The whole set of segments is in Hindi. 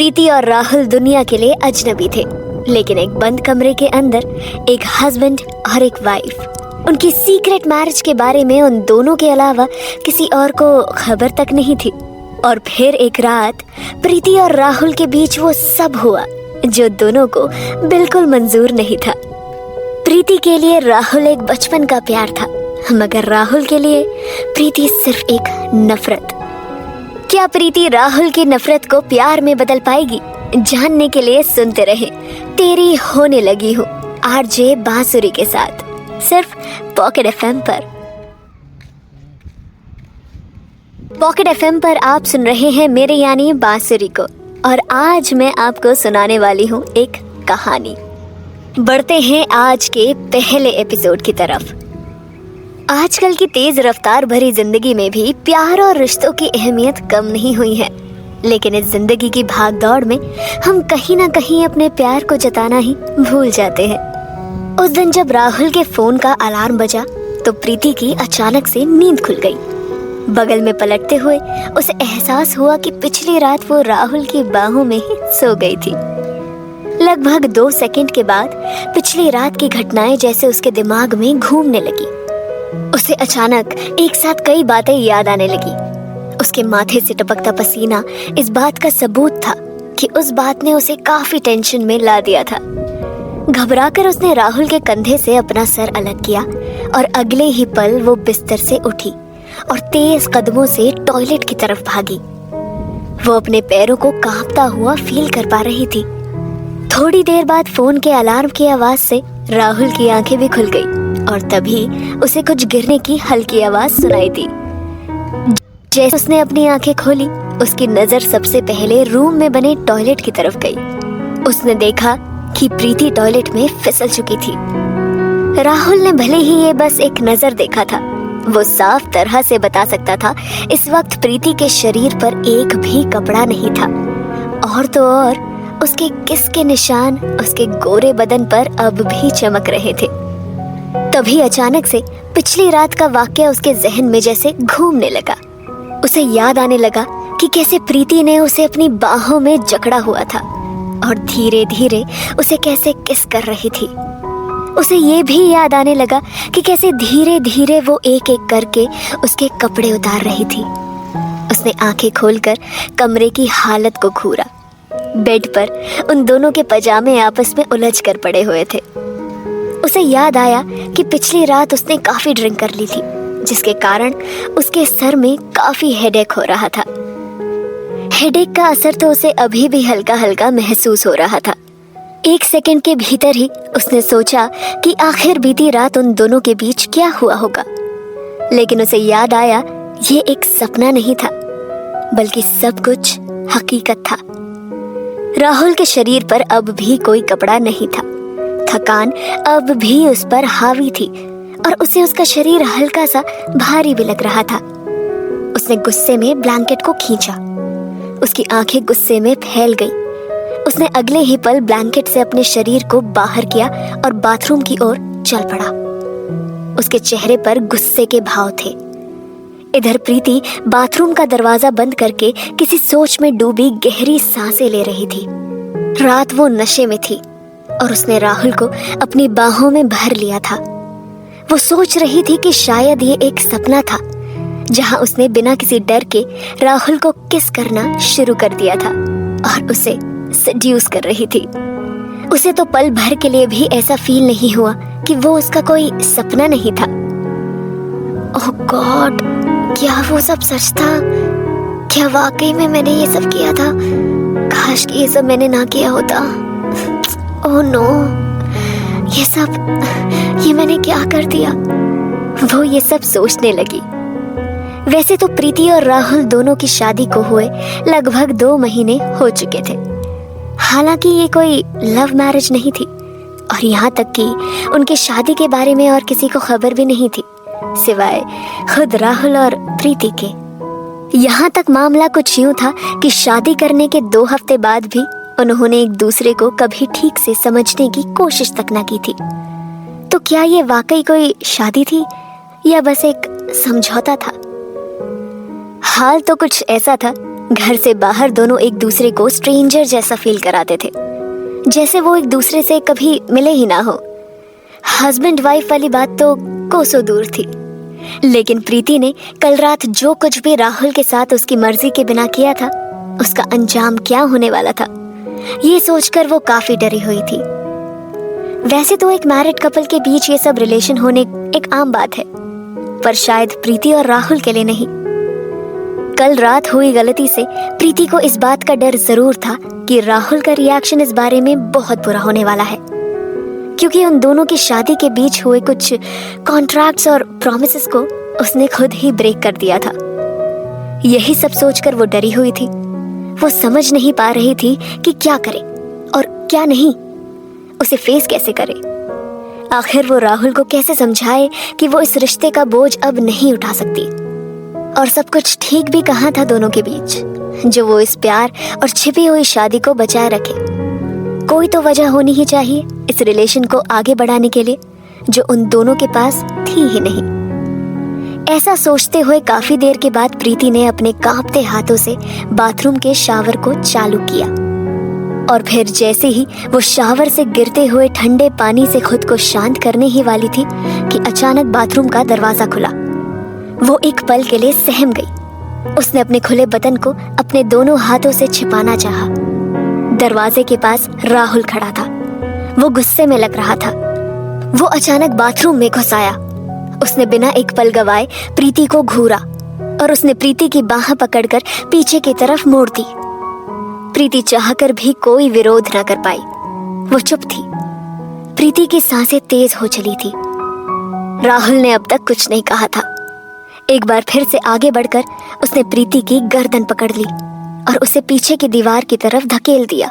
प्रीति और राहुल दुनिया के लिए अजनबी थे, लेकिन एक बंद कमरे के अंदर एक हस्बैंड और एक वाइफ। उनकी सीक्रेट मैरिज के बारे में उन दोनों के अलावा किसी और को खबर तक नहीं थी। और फिर एक रात प्रीति और राहुल के बीच वो सब हुआ जो दोनों को बिल्कुल मंजूर नहीं था। प्रीति के लिए राहुल एक बचपन का प्यार था, मगर राहुल के लिए प्रीति सिर्फ एक नफरत। क्या प्रीति राहुल की नफरत को प्यार में बदल पाएगी? जानने के लिए सुनते रहे तेरी होने लगी हूँ आरजे बांसुरी के साथ, सिर्फ पॉकेट एफएम पर। पॉकेट एफएम पर आप सुन रहे हैं मेरे यानी बांसुरी को, और आज मैं आपको सुनाने वाली हूँ एक कहानी। बढ़ते हैं आज के पहले एपिसोड की तरफ। आजकल की तेज रफ्तार भरी जिंदगी में भी प्यार और रिश्तों की अहमियत कम नहीं हुई है, लेकिन इस जिंदगी की भाग दौड़ में हम कहीं ना कहीं अपने प्यार को जताना ही भूल जाते हैं। उस दिन जब राहुल के फोन का अलार्म बजा तो प्रीति की अचानक से नींद खुल गई। बगल में पलटते हुए उसे एहसास हुआ कि पिछली रात वो राहुल की बाहों में ही सो गई थी। लगभग 2 सेकंड के बाद पिछली रात की घटनाएं जैसे उसके दिमाग में घूमने लगी। उसे अचानक एक साथ कई बातें याद आने लगी। उसके माथे से टपकता पसीना इस बात का सबूत था कि उस बात ने उसे काफी टेंशन में ला दिया था। घबराकर उसने राहुल के कंधे से अपना सर अलग किया और अगले ही पल वो बिस्तर से उठी और तेज कदमों से टॉयलेट की तरफ भागी। वो अपने पैरों को कांपता हुआ फील कर पा रही थी। थोड़ी देर बाद फोन के अलार्म की आवाज से राहुल की आंखें भी खुल गई और तभी उसे कुछ गिरने की हल्की आवाज सुनाई दी। जैसे उसने अपनी आंखें खोली, उसकी नजर सबसे पहले रूम में बने टॉयलेट की तरफ गई। उसने देखा कि प्रीति टॉयलेट में फिसल चुकी थी। राहुल ने भले ही ये बस एक नजर देखा था, वो साफ तरह से बता सकता था इस वक्त प्रीति के शरीर पर एक भी कपड़ा नहीं था, और तो और उसके किस के निशान उसके गोरे बदन पर अब भी चमक रहे थे। तभी अचानक से पिछली रात का वाकया उसके जहन में जैसे घूमने लगा। उसे याद आने लगा कि कैसे प्रीति ने उसे अपनी बाहों में जकड़ा हुआ था और धीरे धीरे उसे कैसे किस कर रही थी। उसे ये भी याद आने लगा कि कैसे धीरे धीरे वो एक एक करके उसके कपड़े उतार रही थी। उसने आंखें खोलकर कमरे की हालत को घूरा। बेड पर उन दोनों के पजामे आपस में उलझ कर पड़े हुए थे। उसे याद आया कि पिछली रात उसने काफी ड्रिंक कर ली थी, जिसके कारण उसके सर में काफी हेडेक हो रहा था। हेडेक का असर तो उसे अभी भी हल्का हल्का महसूस हो रहा था। 1 सेकंड के भीतर ही उसने सोचा कि आखिर बीती रात उन दोनों के बीच क्या हुआ होगा, लेकिन उसे याद आया ये एक सपना नहीं था, बल्कि सब कुछ हकीकत था। राहुल के शरीर पर अब भी कोई कपड़ा नहीं था। थकान अब भी उस पर हावी थी और उसे उसका शरीर हल्का सा भारी भी लग रहा था। उसने गुस्से में ब्लैंकेट को खींचा। उसकी आंखें गुस्से में फैल गईं। उसने अगले ही पल ब्लैंकेट से अपने शरीर को बाहर किया और बाथरूम की ओर चल पड़ा। उसके चेहरे पर गुस्से के भाव थे। इधर प्रीति बाथरूम का दरवाजा बंद करके किसी सोच में डूबी गहरी सांसें ले रही थी। रात वो नशे में थी और उसने राहुल को अपनी बाहों में भर लिया था। वो सोच रही थी कि शायद ये एक सपना था, जहां उसने बिना किसी डर के राहुल को किस करना शुरू कर दिया था और उसे सेड्यूस कर रही थी। उसे तो पल भर के लिए भी ऐसा फील नहीं हुआ कि वो उसका कोई सपना नहीं था। ओह गॉड, क्या वो सब सच था? क्या वाकई में मैंने ये सब किया था? काश कि ये सब मैंने ना किया होता। ओह नो, ये मैंने क्या कर दिया? वो ये सब सोचने लगी। वैसे तो प्रीति और राहुल दोनों की शादी को हुए लगभग 2 महीने हो चुके थे। हालांकि ये कोई लव मैरिज नहीं थी और यहाँ तक कि उनकी शादी के बारे में और किसी को खबर भी नहीं थी, सिवाय खुद राहुल और प्रीति के। यहाँ तक मामला कुछ यूं था कि शादी करने के 2 हफ्ते बाद भी उन्होंने एक दूसरे को कभी ठीक से समझने की कोशिश तक न की थी। तो क्या ये वाकई कोई शादी थी या बस एक समझौता था? हाल तो कुछ ऐसा था घर से बाहर दोनों एक दूसरे को स्ट्रेंजर जैसा फील कराते थे, जैसे वो एक दूसरे से कभी मिले ही ना हो। हस्बैंड वाइफ वाली बात तो कोसों दूर थी, लेकिन प्रीति ने कल रात जो कुछ भी राहुल के साथ उसकी मर्जी के बिना किया था, उसका अंजाम क्या होने वाला था, ये सोचकर वो काफी डरी हुई थी। वैसे तो एक मैरिड कपल के बीच ये सब रिलेशन होने एक आम बात है, पर शायद प्रीति और राहुल के लिए नहीं। कल रात हुई गलती से प्रीति को इस बात का डर जरूर था कि राहुल का रिएक्शन इस बारे में बहुत बुरा होने वाला है, क्योंकि उन दोनों की शादी के बीच हुए कुछ कॉन्ट्रैक्ट्स और प्रॉमिसेस को उसने खुद ही ब्रेक कर दिया था। यही सब सोचकर वो डरी हुई थी। वो समझ नहीं पा रही थी कि क्या करे और क्या नहीं, उसे फेस कैसे करे। आखिर वो राहुल को कैसे समझाए कि वो इस रिश्ते का बोझ अब नहीं उठा सकती। और सब कुछ ठीक भी कहाँ था दोनों के बीच, जो वो इस प्यार और छिपी हुई शादी को बचाए रखे। कोई तो वजह होनी ही चाहिए इस रिलेशन को आगे बढ़ाने के लिए, जो उन दोनों के पास थी ही नहीं। ऐसा सोचते हुए काफी देर के बाद प्रीति ने अपने कांपते हाथों से बाथरूम के शावर को चालू किया, और फिर जैसे ही वो शावर से गिरते हुए ठंडे पानी से खुद को शांत करने ही वाली थी कि अचानक बाथरूम का दरवाजा खुला। वो एक पल के लिए सहम गई। उसने अपने खुले बदन को अपने दोनों हाथों से छिपाना चाहा। दरवाजे के पास राहुल खड़ा था। वो गुस्से में लग रहा था। वो अचानक बाथरूम में घुस आया। उसने बिना एक पल गवाए प्रीति को घूरा और उसने प्रीति की बाह पकड़कर पीछे की तरफ मोड़ दी। प्रीति चाहकर भी कोई विरोध न कर पाई। वो चुप थी। प्रीति की सांसें तेज हो चली थी। राहुल ने अब तक कुछ नहीं कहा था। एक बार फिर से आगे बढ़कर उसने प्रीति की गर्दन पकड़ ली और उसे पीछे की दीवार की तरफ धकेल दिया।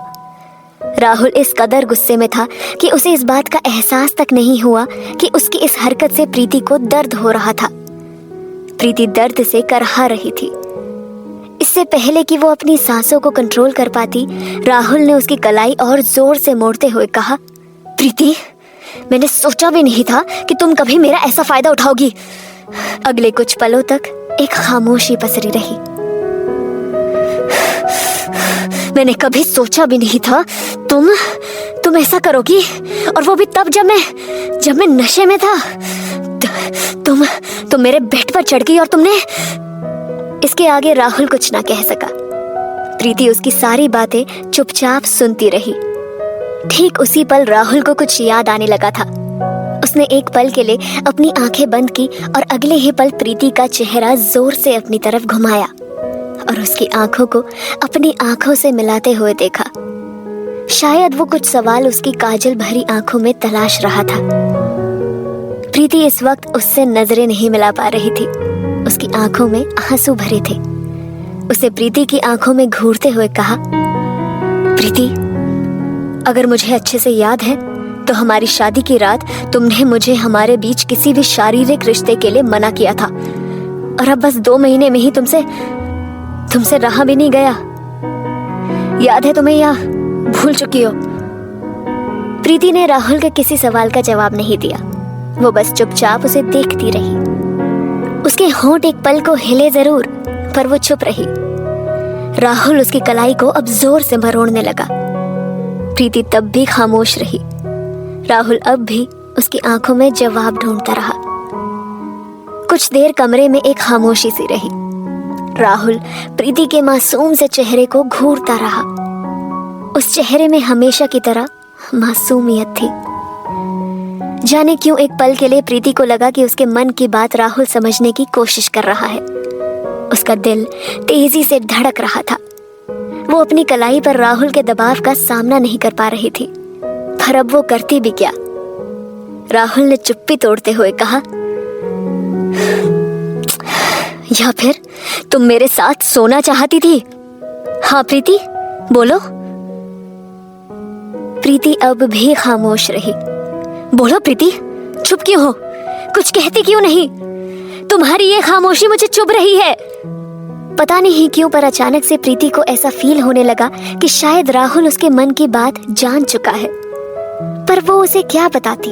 राहुल इस कदर गुस्से में था कि उसे इस बात का एहसास तक नहीं हुआ कि उसकी इस हरकत से प्रीति को दर्द हो रहा था। प्रीति दर्द से करहा रही थी। इससे पहले कि वो अपनी सांसों को कंट्रोल कर पाती, राहुल ने उसकी कलाई और जोर से मोड़ते हुए कहा, प्रीति, मैंने सोचा भी नहीं था कि तुम कभी मेरा ऐसा फायदा उठाओगी। अगले कुछ पलों तक एक खामोशी पसरी रही। मैंने कभी सोचा भी नहीं था तुम ऐसा करोगी, और वो भी तब जब मैं नशे में था। तुम मेरे बेड पर चढ़ गई और तुमने। इसके आगे राहुल कुछ ना कह सका। प्रीति उसकी सारी बातें चुपचाप सुनती रही। ठीक उसी पल राहुल को कुछ याद आने लगा था। उसने एक पल के लिए अपनी आंखें बंद की और अगले ही पल प्रीति का चेहरा जोर से अपनी तरफ घुमाया और उसकी आंखों को अपनी आंखों से मिलाते हुए देखा। शायद वो कुछ सवाल उसकी काजल भरी आंखों में तलाश रहा था। प्रीति इस वक्त उससे नजरें नहीं मिला पा रही थी। उसकी आंखों में आंसू भरे थे। उसे प्रीति की आंखों में घूरते हुए कहा, प्रीति, अगर मुझे अच्छे से याद है तो हमारी शादी की रात तुमने मुझे हमारे बीच किसी भी शारीरिक रिश्ते के लिए मना किया था, और अब बस 2 महीने में ही तुमसे रहा भी नहीं गया। याद है तुम्हें या भूल चुकी हो? प्रीति ने राहुल के किसी सवाल का जवाब नहीं दिया। वो बस चुपचाप उसे देखती रही। उसके होंठ एक पल को हिले जरूर, पर वो चुप रही। राहुल उसकी कलाई को अब जोर से मरोड़ने लगा। प्रीति तब भी खामोश रही। राहुल अब भी उसकी आंखों में जवाब ढूंढता रहा। कुछ देर कमरे में एक खामोशी सी रही। राहुल प्रीति के मासूम से चेहरे को घूरता रहा। उस चेहरे में हमेशा की तरह मासूमियत थी। जाने क्यों एक पल के लिए प्रीति को लगा कि उसके मन की बात राहुल समझने की कोशिश कर रहा है। उसका दिल तेजी से धड़क रहा था। वो अपनी कलाई पर राहुल के दबाव का सामना नहीं कर पा रही थी, पर अब वो करती भी क्या। राहुल ने चुप्पी तोड़ते हुए कहा, या फिर तुम मेरे साथ सोना चाहती थी? हाँ प्रीति, बोलो। प्रीति अब भी खामोश रही। बोलो प्रीति, चुप क्यों हो? कुछ कहती क्यों नहीं? तुम्हारी ये खामोशी मुझे चुभ रही है। पता नहीं क्यों, पर अचानक से प्रीति को ऐसा फील होने लगा कि शायद राहुल उसके मन की बात जान चुका है, पर वो उसे क्या बताती।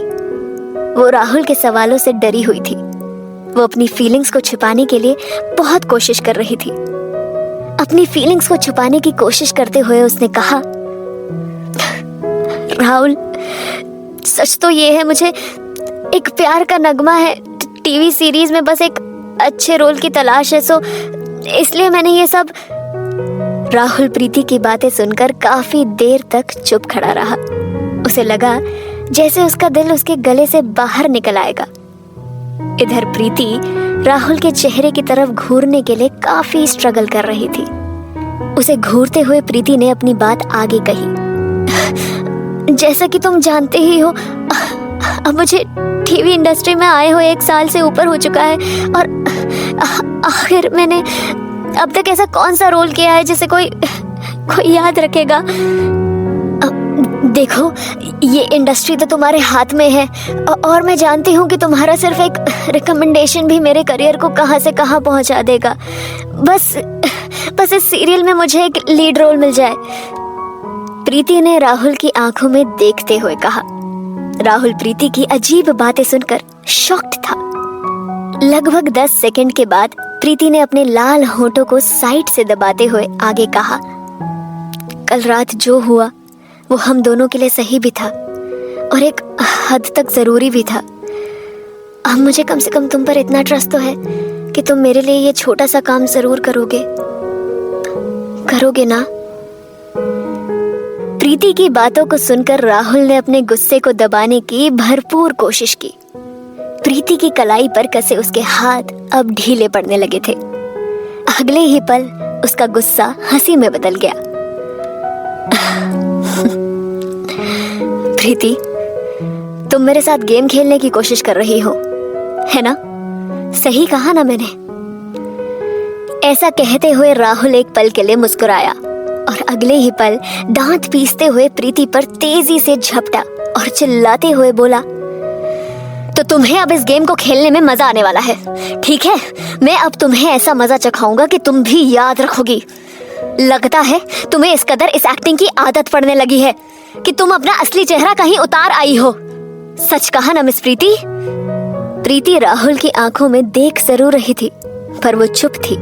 वो राहुल के सवालों से डरी हुई थी। वो अपनी फीलिंग्स को छिपाने के लिए बहुत कोशिश कर रही थी। अपनी फीलिंग्स को छुपाने की कोशिश करते हुए उसने कहा, राहुल, सच तो ये है, मुझे एक प्यार का नगमा है, टीवी सीरीज में बस एक अच्छे रोल की तलाश है, सो इसलिए मैंने ये सब। राहुल प्रीति की बातें सुनकर काफी देर तक चुप खड़ा रहा। उसे लगा जैसे उसका दिल उसके गले से बाहर निकल आएगा। इधर प्रीति राहुल के चेहरे की तरफ घूरने के लिए काफी स्ट्रगल कर रही थी। उसे घूरते हुए प्रीति ने अपनी बात आगे कही, जैसा कि तुम जानते ही हो, अब मुझे टीवी इंडस्ट्री में आए हुए 1 साल से ऊपर हो चुका है और आखिर मैंने अब तक ऐसा कौन सा रोल किया है जिसे कोई याद रखेगा। देखो, ये इंडस्ट्री तो तुम्हारे हाथ में है और मैं जानती हूँ कि तुम्हारा सिर्फ एक रिकमेंडेशन भी मेरे करियर को कहाँ से कहाँ पहुँचा देगा। बस इस सीरियल में मुझे एक लीड रोल मिल जाए। प्रीति ने राहुल की आंखों में देखते हुए कहा। राहुल प्रीति की अजीब बातें सुनकर शॉक्ड था। लगभग 10 सेकंड के बाद प्रीति ने अपने लाल होठों को साइड से दबाते हुए आगे कहा, कल रात जो हुआ वो हम दोनों के लिए सही भी था और एक हद तक जरूरी भी था। अब मुझे कम से कम तुम पर इतना ट्रस्ट तो है कि तुम मेरे लिए ये छोटा सा काम जरूर करोगे ना। प्रीति की बातों को सुनकर राहुल ने अपने गुस्से को दबाने की भरपूर कोशिश की। प्रीति की कलाई पर कसे उसके हाथ अब ढीले पड़ने लगे थे। अगले ही पल उसका गुस्सा हंसी में बदल गया। प्रीति, तुम मेरे साथ गेम खेलने की कोशिश कर रही हो, है ना? सही कहा ना मैंने? ऐसा कहते हुए राहुल एक पल के लिए मुस्कुराया और अगले ही पल दांत पीसते हुए प्रीति पर तेजी से झपटा और चिल्लाते हुए बोला, तो तुम्हें अब इस गेम को खेलने में मजा आने वाला है, ठीक है? मैं अब तुम्हें ऐसा मजा चखाऊंगा कि तुम भी याद रखोगी। लगता है तुम्हें इस कदर इस एक्टिंग की आदत पड़ने लगी है कि तुम अपना असली चेहरा कहीं उतार आई हो। सच कहा ना मिस प्रीति? प्रीति राहुल की आंखों में देख जरूर रही थी, पर वो चुप थी।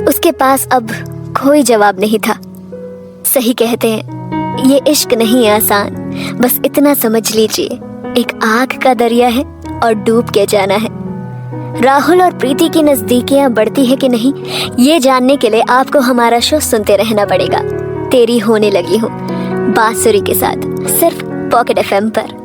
उसके पास अब कोई जवाब नहीं था। सही कहते हैं, ये इश्क नहीं आसान, बस इतना समझ लीजिए, एक आग का दरिया है और डूब के जाना है। राहुल और प्रीति की नजदीकियां बढ़ती है कि नहीं, ये जानने के लिए आपको हमारा शो सुनते रहना पड़ेगा। तेरी होने लगी हूँ बांसुरी के साथ, सिर्फ पॉकेट FM पर।